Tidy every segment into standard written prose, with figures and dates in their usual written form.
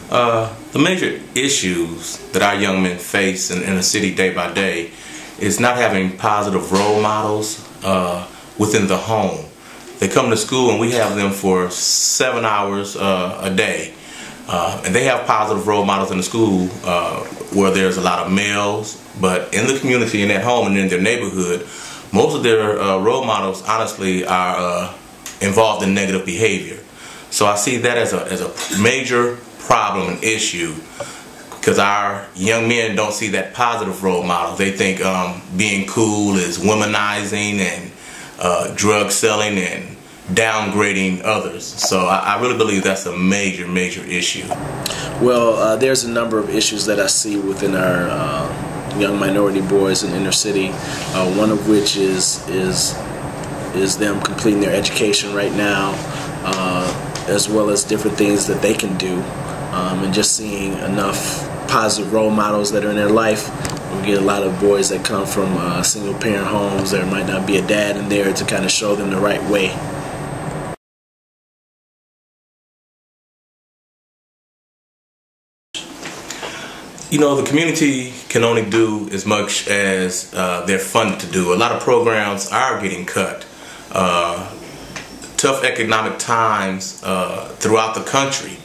The major issues that our young men face in the city day by day is not having positive role models within the home. They come to school and we have them for 7 hours a day. And they have positive role models in the school where there's a lot of males, but in the community and at home and in their neighborhood, most of their role models honestly are involved in negative behavior. So I see that as a major problem and issue, because our young men don't see that positive role model. They think being cool is womanizing and drug selling and downgrading others. So I really believe that's a major issue. Well, there's a number of issues that I see within our young minority boys in inner city. One of which is them completing their education right now, as well as different things that they can do, and just seeing enough positive role models that are in their life. We get a lot of boys that come from single parent homes. There might not be a dad in there to kind of show them the right way. You know, the community can only do as much as they're funded to do. A lot of programs are getting cut. Tough economic times throughout the country.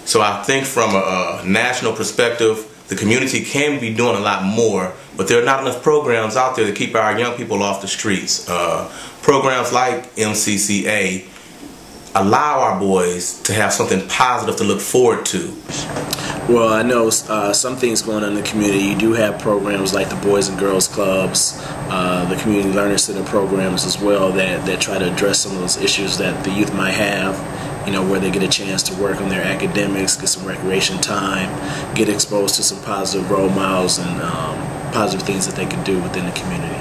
So I think from a national perspective, the community can be doing a lot more, but there are not enough programs out there to keep our young people off the streets. Programs like MCCA allow our boys to have something positive to look forward to. Well, I know some things going on in the community. You do have programs like the Boys and Girls Clubs, the Community Learning Center programs as well that try to address some of those issues that the youth might have, you know, where they get a chance to work on their academics, get some recreation time, get exposed to some positive role models and positive things that they can do within the community.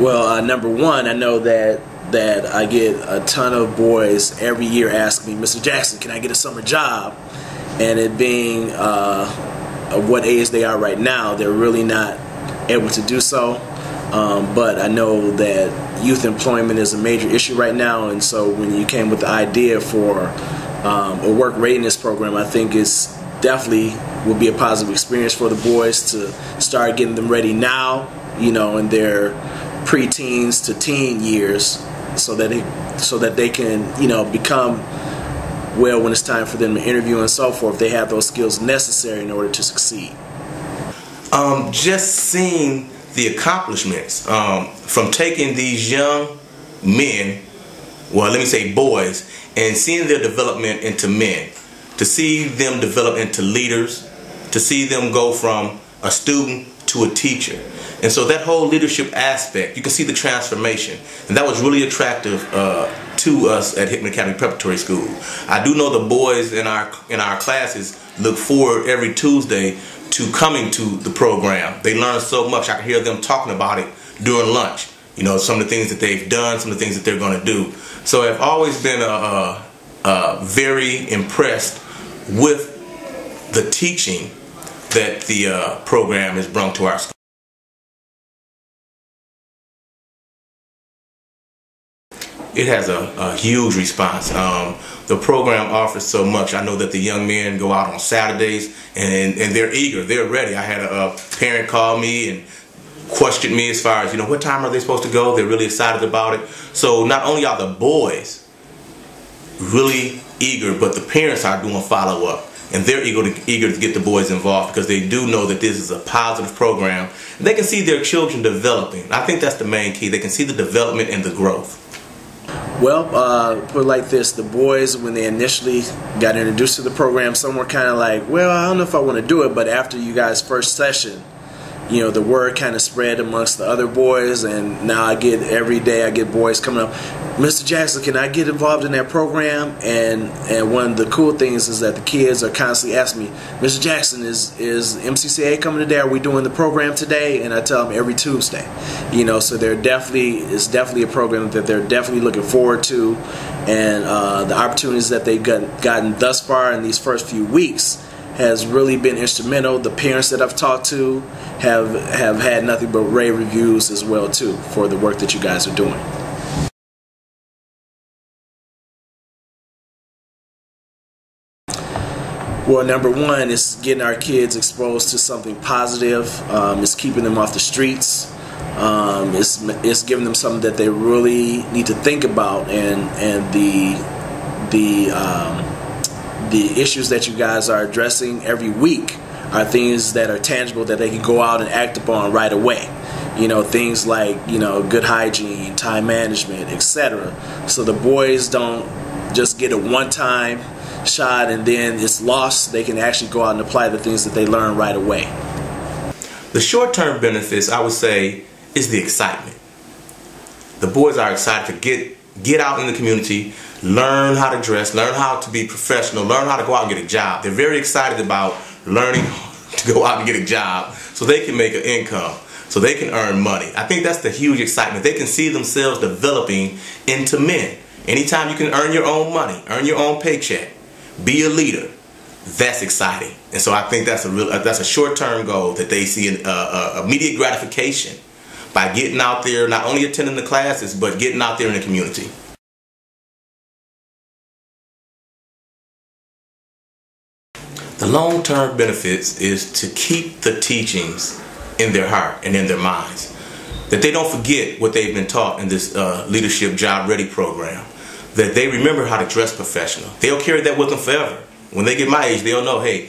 Well, number one, I know that I get a ton of boys every year asking me, Mr. Jackson, can I get a summer job? And it being what age they are right now, they're really not able to do so. But I know that youth employment is a major issue right now, and so when you came with the idea for a work readiness program, I think it's definitely will be a positive experience for the boys to start getting them ready now, you know, in their pre-teens to teen years, so that they can, you know, become well when it's time for them to interview and so forth. They have those skills necessary in order to succeed. Just seeing the accomplishments from taking these young men, well, let me say boys, and seeing their development into men, to see them develop into leaders, to see them go from a student to a teacher. And so that whole leadership aspect, you can see the transformation. And that was really attractive to us at Hickman Academy Preparatory School. I do know the boys in our classes look forward every Tuesday to coming to the program. They learn so much. I can hear them talking about it during lunch. You know, some of the things that they've done, some of the things that they're going to do. So I've always been very impressed with the teaching that the program has brought to our school. It has a huge response. The program offers so much. I know that the young men go out on Saturdays and they're eager, they're ready. I had a parent call me and question me as far as, you know, what time are they supposed to go? They're really excited about it. So not only are the boys really eager, but the parents are doing follow-up. And they're eager to get the boys involved because they do know that this is a positive program. And they can see their children developing. I think that's the main key. They can see the development and the growth. Well, put it like this, the boys, when they initially got introduced to the program, some were kind of like, well, I don't know if I want to do it, but after you guys' first session, you know, the word kind of spread amongst the other boys, and now every day I get boys coming up, Mr. Jackson, can I get involved in that program? And one of the cool things is that the kids are constantly asking me, Mr. Jackson, is MCCA coming today? Are we doing the program today? And I tell them every Tuesday. You know, so it's definitely a program that they're definitely looking forward to, and the opportunities that they've gotten thus far in these first few weeks has really been instrumental. The parents that I've talked to have had nothing but rave reviews as well too for the work that you guys are doing. Well, number one is getting our kids exposed to something positive. It's keeping them off the streets. It's giving them something that they really need to think about, and the issues that you guys are addressing every week are things that are tangible that they can go out and act upon right away. You know, things like, you know, good hygiene, time management, etc. So the boys don't just get a one-time shot and then it's lost. They can actually go out and apply the things that they learn right away. The short-term benefits, I would say, is the excitement. The boys are excited to get out in the community, learn how to dress, learn how to be professional, learn how to go out and get a job. They're very excited about learning to go out and get a job so they can make an income, so they can earn money. I think that's the huge excitement. They can see themselves developing into men. Anytime you can earn your own money, earn your own paycheck, be a leader, that's exciting. And so I think that's a short-term goal that they see immediate gratification by getting out there, not only attending the classes, but getting out there in the community. The long-term benefits is to keep the teachings in their heart and in their minds. That they don't forget what they've been taught in this Leadership Job Ready program. That they remember how to dress professional. They'll carry that with them forever. When they get my age, they'll know, hey,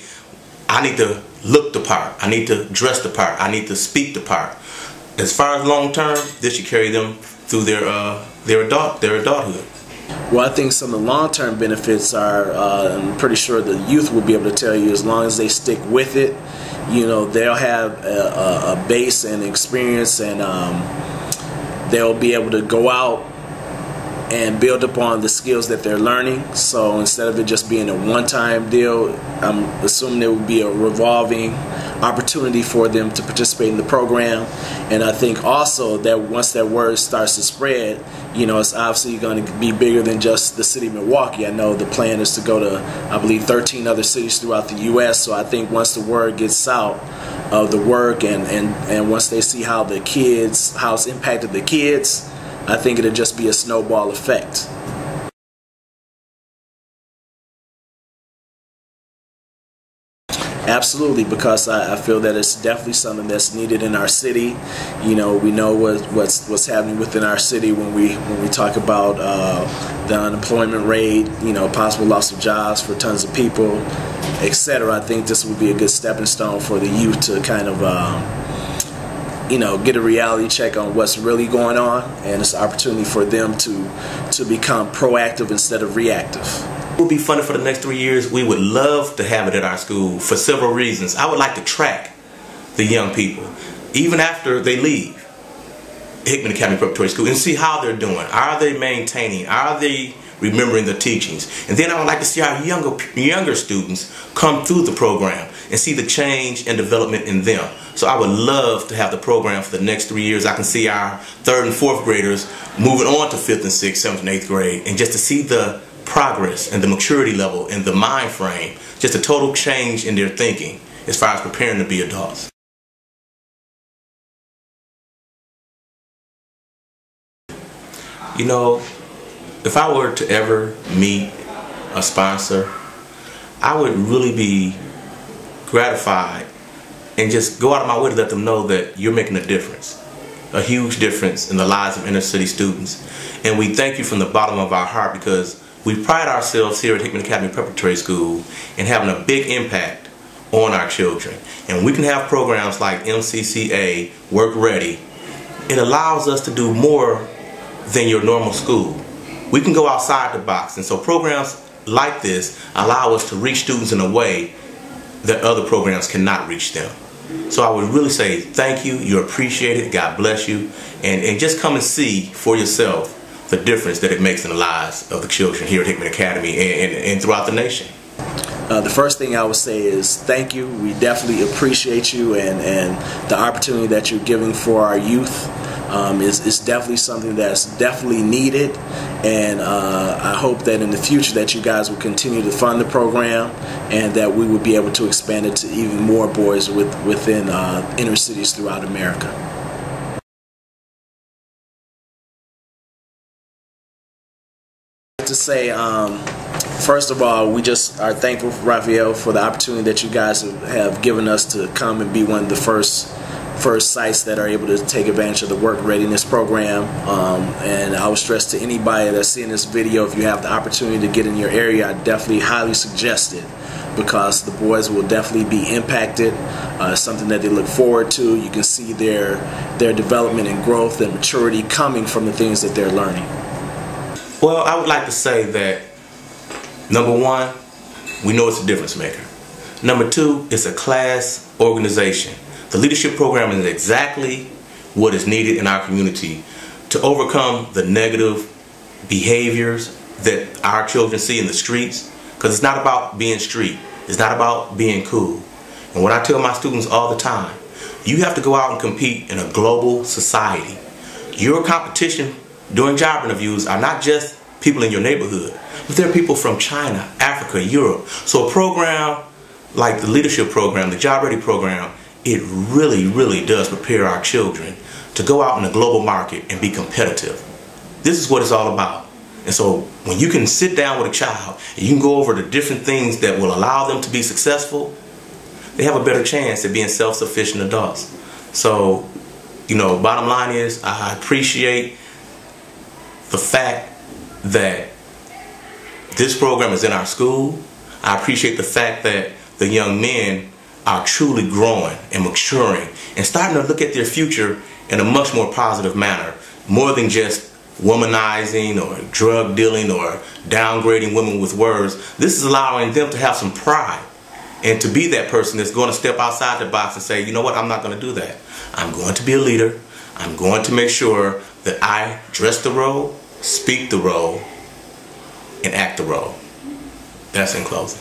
I need to look the part. I need to dress the part. I need to speak the part. As far as long term, this should carry them through their adulthood. Well, I think some of the long-term benefits are, I'm pretty sure the youth will be able to tell you, as long as they stick with it, you know, they'll have a base and experience, and they'll be able to go out and build upon the skills that they're learning. So instead of it just being a one-time deal, I'm assuming there will be a revolving opportunity for them to participate in the program. And I think also that once that word starts to spread, you know, it's obviously going to be bigger than just the city of Milwaukee. I know the plan is to go to, I believe, 13 other cities throughout the U.S. So I think once the word gets out of the work and once they see how it's impacted the kids, I think it'll just be a snowball effect. Absolutely, because I feel that it's definitely something that's needed in our city. You know, we know what's happening within our city when we talk about the unemployment rate, you know, possible loss of jobs for tons of people, etc. I think this would be a good stepping stone for the youth to kind of you know, get a reality check on what's really going on, and it's an opportunity for them to become proactive instead of reactive. It will be funded for the next 3 years. We would love to have it at our school for several reasons. I would like to track the young people, even after they leave Hickman Academy Preparatory School, and see how they're doing. Are they maintaining? Are they remembering the teachings? And then I would like to see our younger students come through the program and see the change and development in them. So I would love to have the program for the next 3 years. I can see our 3rd and 4th graders moving on to 5th and 6th, 7th and 8th grade, and just to see the progress and the maturity level and the mind frame, just a total change in their thinking as far as preparing to be adults. You know, if I were to ever meet a sponsor, I would really be gratified and just go out of my way to let them know that you're making a difference, a huge difference in the lives of inner city students. And we thank you from the bottom of our heart, because we pride ourselves here at Hickman Academy Preparatory School in having a big impact on our children. And we can have programs like MCCA, Work Ready. It allows us to do more than your normal school. We can go outside the box, and so programs like this allow us to reach students in a way that other programs cannot reach them. So I would really say thank you, you're appreciated, God bless you, and just come and see for yourself the difference that it makes in the lives of the children here at Hickman Academy and throughout the nation. The first thing I would say is thank you. We definitely appreciate you, and the opportunity that you're giving for our youth is definitely something that's definitely needed, and I hope that in the future that you guys will continue to fund the program, and that we will be able to expand it to even more boys within inner cities throughout America. To say First of all, we just are thankful, Raphael, for the opportunity that you guys have given us to come and be one of the first sites that are able to take advantage of the work readiness program. And I would stress to anybody that's seeing this video, if you have the opportunity to get in your area, I definitely highly suggest it, because the boys will definitely be impacted. Something that they look forward to. You can see their development and growth and maturity coming from the things that they're learning. Well, I would like to say that, number one, we know it's a difference maker. Number two, it's a class organization. The leadership program is exactly what is needed in our community to overcome the negative behaviors that our children see in the streets, because it's not about being street. It's not about being cool. And what I tell my students all the time, you have to go out and compete in a global society. Your competition during job interviews are not just people in your neighborhood, but they're people from China, Africa, Europe. So a program like the leadership program, the Job Ready program, it really, really does prepare our children to go out in the global market and be competitive. This is what it's all about. And so when you can sit down with a child and you can go over the different things that will allow them to be successful, they have a better chance at being self-sufficient adults. So, you know, bottom line is, I appreciate the fact that this program is in our school. I appreciate the fact that the young men are truly growing and maturing and starting to look at their future in a much more positive manner, more than just womanizing or drug dealing or downgrading women with words. This is allowing them to have some pride and to be that person that's going to step outside the box and say, you know what, I'm not going to do that. I'm going to be a leader. I'm going to make sure that I dress the role, speak the role, and act the role. That's in closing.